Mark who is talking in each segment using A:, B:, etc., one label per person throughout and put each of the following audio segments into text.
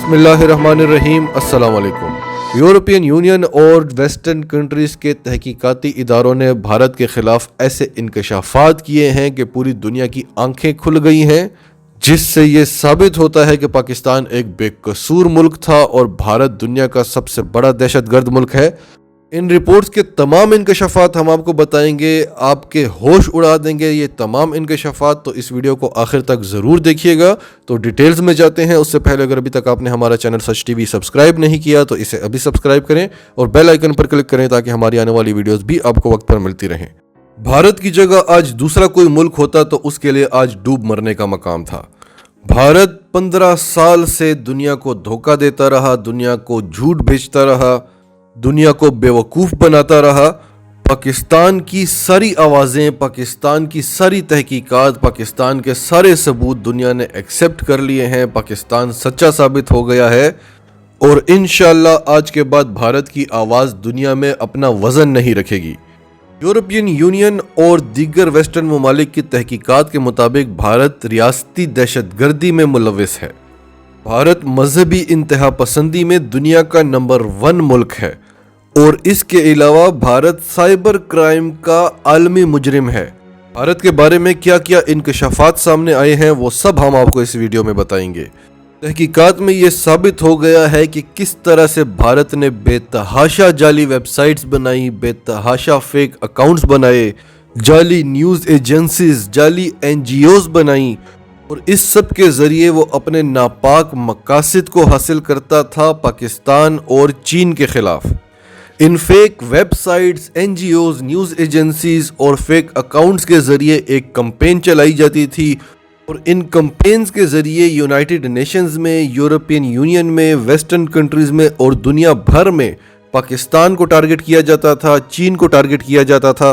A: बिस्मिल्लाहिर्रहमानिर्रहीम। अस्सलाम वालेकुम। यूरोपियन यूनियन और वेस्टर्न कंट्रीज़ के तहकीकाती इदारों ने भारत के ख़िलाफ़ ऐसे इंकशाफात किए हैं कि पूरी दुनिया की आंखें खुल गई हैं, जिससे ये साबित होता है कि पाकिस्तान एक बेकसूर मुल्क था और भारत दुनिया का सबसे बड़ा दहशतगर्द मुल्क है। इन रिपोर्ट्स के तमाम इंकशाफात हम आपको बताएंगे, आपके होश उड़ा देंगे ये तमाम इंकशाफात, तो इस वीडियो को आखिर तक ज़रूर देखिएगा। तो डिटेल्स में जाते हैं। उससे पहले अगर अभी तक आपने हमारा चैनल सच टीवी सब्सक्राइब नहीं किया तो इसे अभी सब्सक्राइब करें और बेल आइकन पर क्लिक करें ताकि हमारी आने वाली वीडियोज़ भी आपको वक्त पर मिलती रहें। भारत की जगह आज दूसरा कोई मुल्क होता तो उसके लिए आज डूब मरने का मकाम था। भारत 15 साल से दुनिया को धोखा देता रहा, दुनिया को झूठ बेचता रहा, दुनिया को बेवकूफ़ बनाता रहा। पाकिस्तान की सारी आवाज़ें, पाकिस्तान की सारी तहकीकात, पाकिस्तान के सारे सबूत दुनिया ने एक्सेप्ट कर लिए हैं। पाकिस्तान सच्चा साबित हो गया है और इंशाअल्लाह आज के बाद भारत की आवाज़ दुनिया में अपना वज़न नहीं रखेगी। यूरोपियन यूनियन और दीगर वेस्टर्न ममालिक की तहकीकात के मुताबिक भारत रियासती दहशतगर्दी में मुलविस है। भारत मजहबी इंतहा पसंदी में दुनिया का नंबर 1 मुल्क है और इसके अलावा भारत साइबर क्राइम का आलमी मुजरिम है। भारत के बारे में क्या क्या इंकशाफात सामने आए हैं वो सब हम आपको इस वीडियो में बताएंगे। तहकीकात में ये साबित हो गया है कि किस तरह से भारत ने बेतहाशा जाली वेबसाइट्स बनाई, बेतहाशा फेक अकाउंट्स बनाए, जाली न्यूज़ एजेंसीज, जाली NGOs बनाई और इस सब के ज़रिए वो अपने नापाक मकासद को हासिल करता था पाकिस्तान और चीन के ख़िलाफ़। इन fake websites, NGOs, news agencies और फेक अकाउंट्स के ज़रिए एक कैंपेन चलाई जाती थी और इन कैंपेन्स के ज़रिए यूनाइटेड नेशंस में, यूरोपियन यूनियन में, वेस्टर्न कंट्रीज़ में और दुनिया भर में पाकिस्तान को टारगेट किया जाता था, चीन को टारगेट किया जाता था।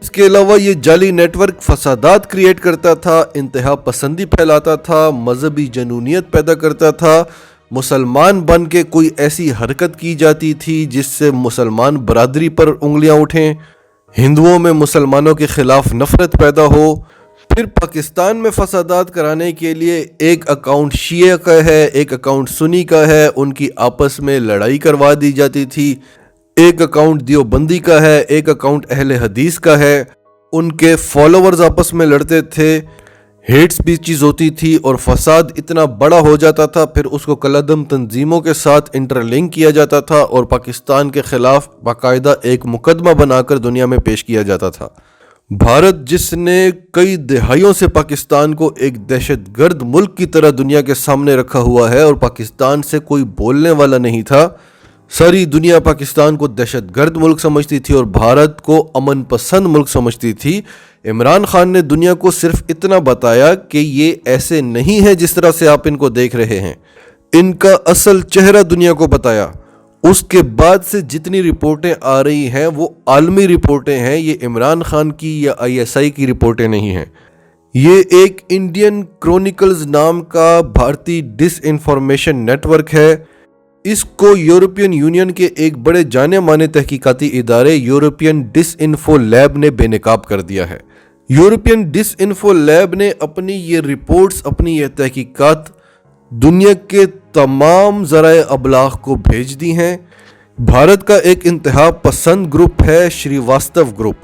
A: इसके अलावा ये जाली नेटवर्क फसादात क्रिएट करता था, इंतहा पसंदी फैलाता था, मजहबी जनूनियत पैदा करता था। मुसलमान बन के कोई ऐसी हरकत की जाती थी जिससे मुसलमान बरादरी पर उंगलियां उठें, हिंदुओं में मुसलमानों के खिलाफ नफरत पैदा हो। फिर पाकिस्तान में फसादात कराने के लिए एक अकाउंट शिया का है, एक अकाउंट सुन्नी का है, उनकी आपस में लड़ाई करवा दी जाती थी। एक अकाउंट देवबंदी का है, एक अकाउंट अहले हदीस का है, उनके फॉलोवर्स आपस में लड़ते थे, हेट स्पीचेस होती थी और फसाद इतना बड़ा हो जाता था। फिर उसको कलअदम तंजीमों के साथ इंटरलिंक किया जाता था और पाकिस्तान के खिलाफ बाकायदा एक मुकदमा बनाकर दुनिया में पेश किया जाता था। भारत, जिसने कई दहाइयों से पाकिस्तान को एक दहशतगर्द मुल्क की तरह दुनिया के सामने रखा हुआ है और पाकिस्तान से कोई बोलने वाला नहीं था, सारी दुनिया पाकिस्तान को दहशतगर्द मुल्क समझती थी और भारत को अमन पसंद मुल्क समझती थी। इमरान खान ने दुनिया को सिर्फ इतना बताया कि ये ऐसे नहीं है जिस तरह से आप इनको देख रहे हैं, इनका असल चेहरा दुनिया को बताया। उसके बाद से जितनी रिपोर्टें आ रही हैं वो आलमी रिपोर्टें हैं, ये इमरान खान की या ISI की रिपोर्टें नहीं हैं। ये एक इंडियन क्रॉनिकल्स नाम का भारतीय डिसइंफॉर्मेशन नेटवर्क है। इसको यूरोपियन यूनियन के एक बड़े जाने माने तहकीकाती इदारे यूरोपियन डिसइंफो लैब ने बेनकाब कर दिया है। यूरोपियन डिसइंफो लैब ने अपनी ये रिपोर्ट्स, अपनी ये तहकीकात दुनिया के तमाम ज़राए अबलाग को भेज दी हैं। भारत का एक इंतहा पसंद ग्रुप है श्रीवास्तव ग्रुप,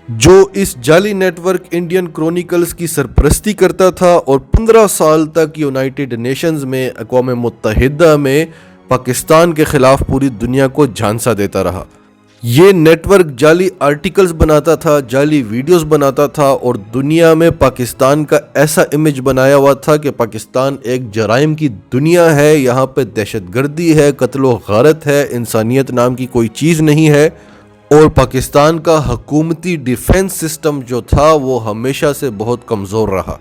A: जो इस जाली नेटवर्क इंडियन क्रॉनिकल्स की सरपरस्ती करता था और 15 साल तक यूनाइटेड नेशंस में, अक़वाम मुत्तहिदा में पाकिस्तान के खिलाफ पूरी दुनिया को झांसा देता रहा। ये नेटवर्क जाली आर्टिकल्स बनाता था, जाली वीडियोस बनाता था और दुनिया में पाकिस्तान का ऐसा इमेज बनाया हुआ था कि पाकिस्तान एक जराइम की दुनिया है, यहाँ पे दहशतगर्दी है, कत्लो गारत है, इंसानियत नाम की कोई चीज़ नहीं है। और पाकिस्तान का हुकूमती डिफेंस सिस्टम जो था वो हमेशा से बहुत कमज़ोर रहा।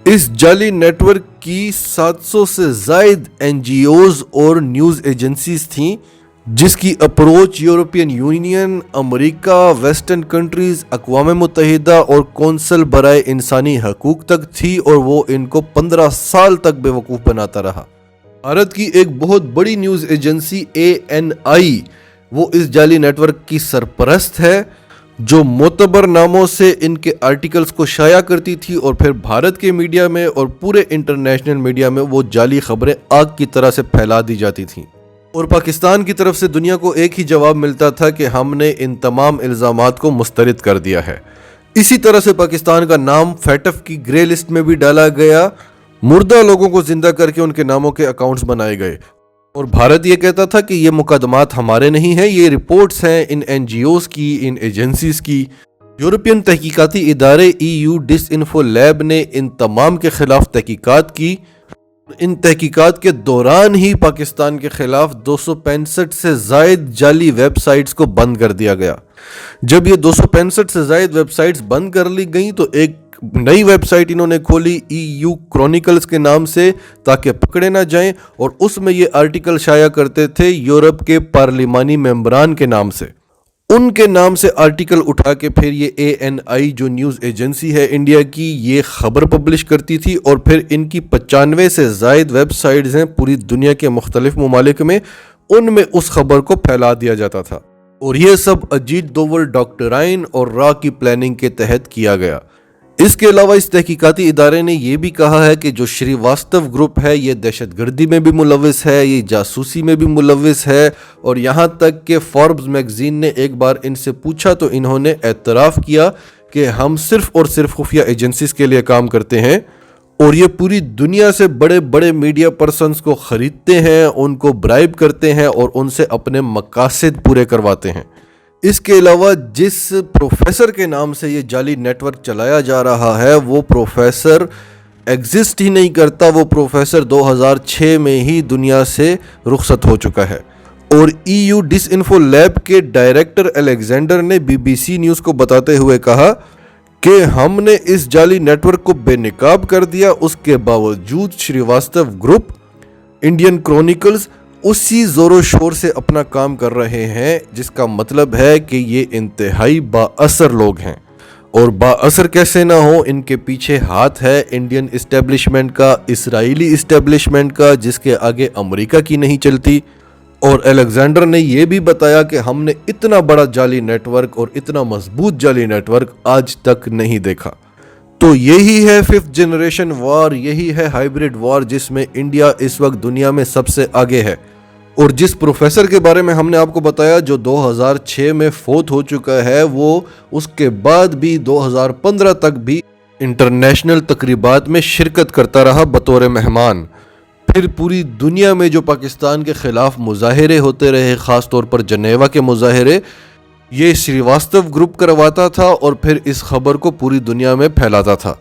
A: इस जाली नेटवर्क की 700 से ज़ायद NGOs और न्यूज़ एजेंसीज थीं, जिसकी approach European Union, America, western countries, अक़वाम मुत्तहिदा और कौंसल बराए इंसानी हकूक़ तक थी और वो इनको 15 साल तक बेवकूफ़ बनाता रहा। भारत की एक बहुत बड़ी न्यूज़ एजेंसी ANI वो इस जाली नेटवर्क की सरपरस्त है। जो मोतबर नामों से इनके आर्टिकल्स को शाया करती थी और फिर भारत के मीडिया में और पूरे इंटरनेशनल मीडिया में वो जाली खबरें आग की तरह से फैला दी जाती थीं। और पाकिस्तान की तरफ से दुनिया को एक ही जवाब मिलता था कि हमने इन तमाम इल्ज़ामात को मुस्तरद कर दिया है। इसी तरह से पाकिस्तान का नाम फैटफ की ग्रे लिस्ट में भी डाला गया, मुर्दा लोगों को जिंदा करके उनके नामों के अकाउंट्स बनाए गए और भारत ये कहता था कि ये मुकदमात हमारे नहीं हैं, ये रिपोर्ट्स हैं इन NGOs की, इन एजेंसीज की। यूरोपियन तहकीकाती इदारे EU डिसइंफो लैब ने इन तमाम के खिलाफ तहकीकात की। इन तहकीकात के दौरान ही पाकिस्तान के खिलाफ 265 से ज़ायद जाली वेबसाइट्स को बंद कर दिया गया। जब ये 265 से ज़ायद वेबसाइट्स बंद कर ली गई तो एक नई वेबसाइट इन्होंने खोली EU क्रॉनिकल्स के नाम से, ताकि पकड़े ना जाएं, और उसमें ये आर्टिकल शाया करते थे यूरोप के पार्लिमानी मेंबरान के नाम से। उनके नाम से आर्टिकल उठा के फिर ये ANI जो न्यूज़ एजेंसी है इंडिया की, ये खबर पब्लिश करती थी और फिर इनकी 95 से ज़ायद वेबसाइट्स हैं पूरी दुनिया के मुख्तलिफ ममालिक में, उनमें उस खबर को फैला दिया जाता था। और ये सब अजीत दोवल डॉक्टराइन और रॉ की प्लानिंग के तहत किया गया। इसके अलावा इस तहकीकाती इदारे ने यह भी कहा है कि जो श्रीवास्तव ग्रुप है ये दहशतगर्दी में भी मुलविस है, ये जासूसी में भी मुलविस है, और यहाँ तक कि फोर्ब्स मैगजीन ने एक बार इनसे पूछा तो इन्होंने एतराफ़ किया कि हम सिर्फ और सिर्फ खुफिया एजेंसीज के लिए काम करते हैं और ये पूरी दुनिया से बड़े बड़े मीडिया पर्सन्स को ख़रीदते हैं, उनको ब्राइब करते हैं और उनसे अपने मकासद पूरे करवाते हैं। इसके अलावा जिस प्रोफेसर के नाम से ये जाली नेटवर्क चलाया जा रहा है वो प्रोफेसर एग्जिस्ट ही नहीं करता, वो प्रोफेसर 2006 में ही दुनिया से रुखसत हो चुका है। और EU डिसइंफो लैब के डायरेक्टर अलेक्जेंडर ने BBC न्यूज़ को बताते हुए कहा कि हमने इस जाली नेटवर्क को बेनकाब कर दिया, उसके बावजूद श्रीवास्तव ग्रुप, इंडियन क्रॉनिकल्स उसी ज़ोरों शोर से अपना काम कर रहे हैं, जिसका मतलब है कि ये इंतहाई बाअसर लोग हैं। और बाअसर कैसे ना हो, इनके पीछे हाथ है इंडियन इस्टेब्लिशमेंट का, इस्राइली इस्टेब्लिशमेंट का, जिसके आगे अमेरिका की नहीं चलती। और अलेक्जेंडर ने यह भी बताया कि हमने इतना बड़ा जाली नेटवर्क और इतना मजबूत जाली नेटवर्क आज तक नहीं देखा। तो यही है 5th जनरेशन वॉर, यही है हाइब्रिड वॉर जिसमें इंडिया इस वक्त दुनिया में सबसे आगे है। और जिस प्रोफेसर के बारे में हमने आपको बताया जो 2006 में फोत हो चुका है, वो उसके बाद भी 2015 तक भी इंटरनेशनल तकरीबात में शिरकत करता रहा बतौर मेहमान। फिर पूरी दुनिया में जो पाकिस्तान के ख़िलाफ़ मुजाहिरे होते रहे, ख़ास तौर पर जनेवा के मुजाहिरे, ये श्रीवास्तव ग्रुप करवाता था और फिर इस खबर को पूरी दुनिया में फैलाता था।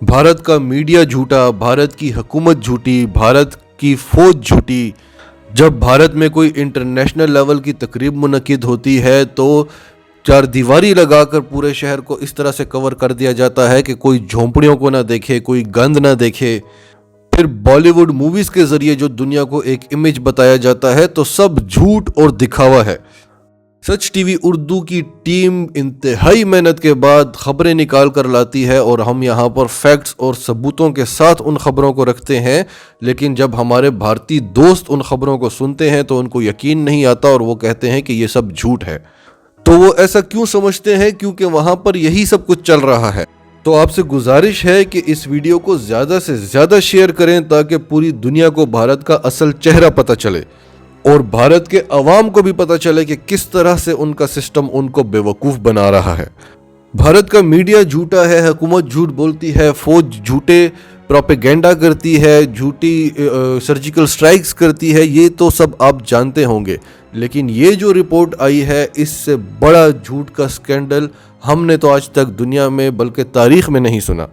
A: भारत का मीडिया झूठा, भारत की हुकूमत झूठी, भारत की फ़ौज झूठी। जब भारत में कोई इंटरनेशनल लेवल की तकरीब मुनक़िद होती है तो चार दीवारी लगाकर पूरे शहर को इस तरह से कवर कर दिया जाता है कि कोई झोंपड़ियों को ना देखे, कोई गंद ना देखे। फिर बॉलीवुड मूवीज़ के ज़रिए जो दुनिया को एक इमेज बताया जाता है तो सब झूठ और दिखावा है। सच टीवी उर्दू की टीम इंतहाई मेहनत के बाद खबरें निकाल कर लाती है और हम यहाँ पर फैक्ट्स और सबूतों के साथ उन खबरों को रखते हैं, लेकिन जब हमारे भारतीय दोस्त उन खबरों को सुनते हैं तो उनको यकीन नहीं आता और वो कहते हैं कि ये सब झूठ है। तो वो ऐसा क्यों समझते हैं? क्योंकि वहाँ पर यही सब कुछ चल रहा है। तो आपसे गुजारिश है कि इस वीडियो को ज़्यादा से ज़्यादा शेयर करें ताकि पूरी दुनिया को भारत का असल चेहरा पता चले और भारत के अवाम को भी पता चले कि किस तरह से उनका सिस्टम उनको बेवकूफ़ बना रहा है। भारत का मीडिया झूठा है, हुकूमत झूठ बोलती है, फ़ौज झूठे प्रोपेगेंडा करती है, झूठी सर्जिकल स्ट्राइक्स करती है, ये तो सब आप जानते होंगे। लेकिन ये जो रिपोर्ट आई है, इससे बड़ा झूठ का स्कैंडल हमने तो आज तक दुनिया में बल्कि तारीख़ में नहीं सुना।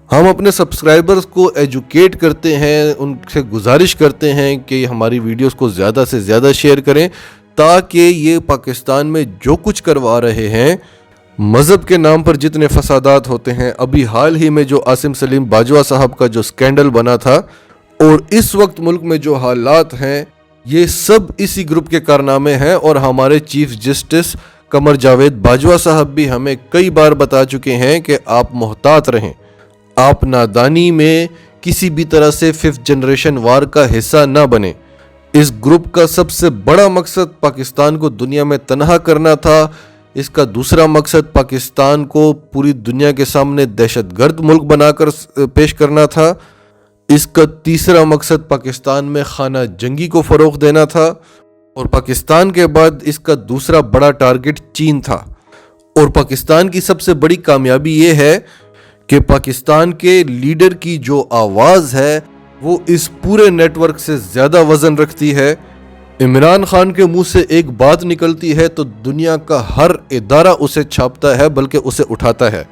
A: हम अपने सब्सक्राइबर्स को एजुकेट करते हैं, उनसे गुजारिश करते हैं कि हमारी वीडियोस को ज़्यादा से ज़्यादा शेयर करें ताकि ये पाकिस्तान में जो कुछ करवा रहे हैं, मज़हब के नाम पर जितने फसादात होते हैं, अभी हाल ही में जो आसिम सलीम बाजवा साहब का जो स्कैंडल बना था और इस वक्त मुल्क में जो हालात हैं, ये सब इसी ग्रुप के कारनामे हैं। और हमारे चीफ जस्टिस कमर जावेद बाजवा साहब भी हमें कई बार बता चुके हैं कि आप मोहतात रहें, आप नादानी में किसी भी तरह से 5th जनरेशन वार का हिस्सा ना बने। इस ग्रुप का सबसे बड़ा मकसद पाकिस्तान को दुनिया में तनहा करना था, اس کا دوسرا مقصد پاکستان کو پوری دنیا کے سامنے دہشت گرد ملک بنا کر پیش کرنا تھا۔ اس کا تیسرا مقصد پاکستان میں خانہ جنگی کو فروغ دینا تھا، اور پاکستان کے بعد اس کا دوسرا بڑا ٹارگٹ چین تھا۔ اور پاکستان کی سب سے بڑی کامیابی یہ ہے کہ پاکستان کے لیڈر کی جو آواز ہے وہ اس پورے نیٹ ورک سے زیادہ وزن رکھتی ہے۔ عمران خان کے منہ سے ایک بات نکلتی ہے تو دنیا کا ہر ادارہ اسے چھاپتا ہے، بلکہ اسے اٹھاتا ہے۔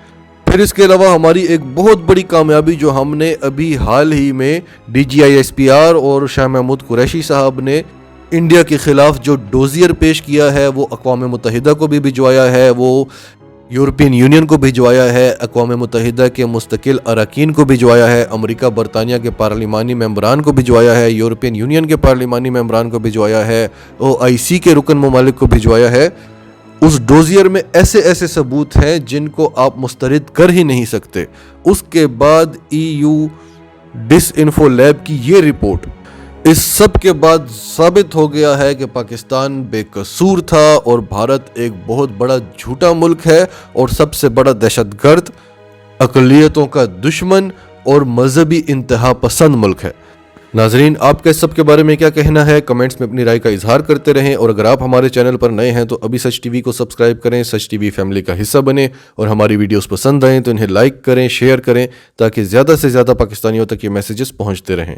A: پھر اس کے علاوہ ہماری ایک بہت بڑی کامیابی جو ہم نے ابھی حال ہی میں DGI-SPR اور شاہ محمود قریشی صاحب نے انڈیا کے خلاف جو ڈوزیئر پیش کیا ہے، وہ اقوام متحدہ کو بھی بھجوایا ہے، وہ یورپین یونین کو بھجوایا ہے، اقوام متحدہ کے مستقل اراکین کو بھجوایا ہے، امریکہ برطانیہ کے پارلیمانی ممبران کو بھجوایا ہے، یورپین یونین کے پارلیمانی ممبران کو بھجوایا ہے، OIC کے رکن ممالک کو بھجوایا ہے۔ اس ڈوزیئر میں ایسے ایسے ثبوت ہیں جن کو آپ مسترد کر ہی نہیں سکتے۔ اس کے بعد EU ڈس انفو لیب کی یہ رپورٹ، اس سب کے بعد ثابت ہو گیا ہے کہ پاکستان بے قصور تھا اور بھارت ایک بہت بڑا جھوٹا ملک ہے اور سب سے بڑا دہشت گرد، اقلیتوں کا دشمن اور مذہبی انتہا پسند ملک ہے۔ ناظرین، آپ کا اس سب کے بارے میں کیا کہنا ہے؟ کمنٹس میں اپنی رائے کا اظہار کرتے رہیں، اور اگر آپ ہمارے چینل پر نئے ہیں تو ابھی سچ ٹی وی کو سبسکرائب کریں، سچ ٹی وی فیملی کا حصہ بنیں، اور ہماری ویڈیوز پسند آئیں تو انہیں لائک کریں، شیئر کریں، تاکہ زیادہ سے زیادہ پاکستانیوں تک یہ میسیجز پہنچتے رہیں۔